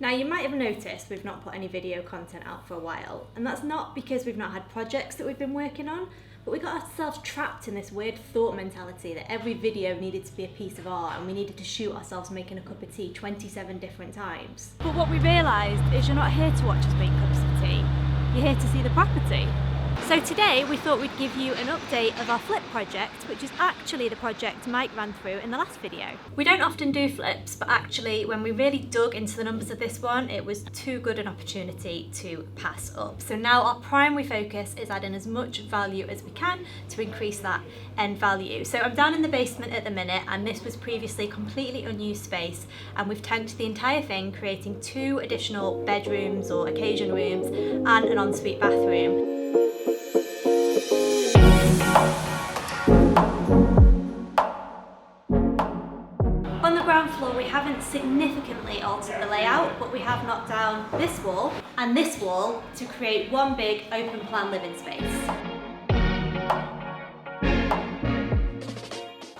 Now you might have noticed we've not put any video content out for a while, and that's not because we've not had projects that we've been working on, but we got ourselves trapped in this weird thought mentality that every video needed to be a piece of art and we needed to shoot ourselves making a cup of tea 27 different times. But what we realised is you're not here to watch us make cups of tea, you're here to see the property. So today we thought we'd give you an update of our flip project, which is actually the project Mike ran through in the last video. We don't often do flips, but actually when we really dug into the numbers of this one, it was too good an opportunity to pass up. So now our primary focus is adding as much value as we can to increase that end value. So I'm down in the basement at the minute, and this was previously completely unused space, and we've tanked the entire thing, creating 2 additional bedrooms or occasion rooms and an ensuite bathroom. On the ground floor we haven't significantly altered the layout, but we have knocked down this wall and this wall to create one big open plan living space.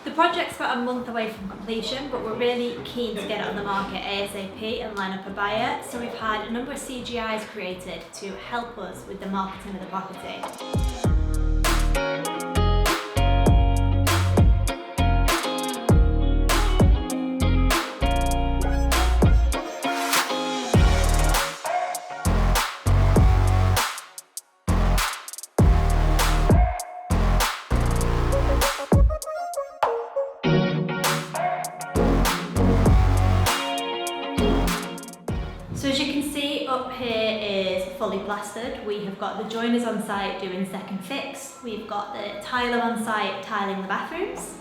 The project's about a month away from completion, but we're really keen to get it on the market ASAP and line up a buyer, so we've had a number of CGIs created to help us with the marketing of the property. So as you can see, up here is fully plastered. We have got the joiners on site doing second fix. We've got the tiler on site tiling the bathrooms.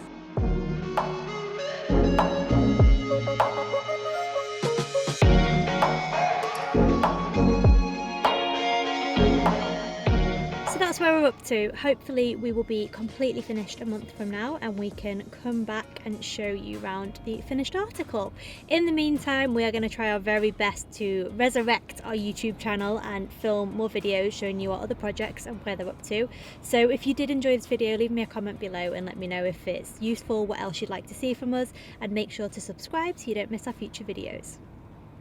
So that's where we're up to. Hopefully we will be completely finished a month from now and we can come back and show you around the finished article. In the meantime, we are going to try our very best to resurrect our YouTube channel and film more videos showing you our other projects and where they're up to. So if you did enjoy this video, leave me a comment below and let me know if it's useful, what else you'd like to see from us, and make sure to subscribe so you don't miss our future videos.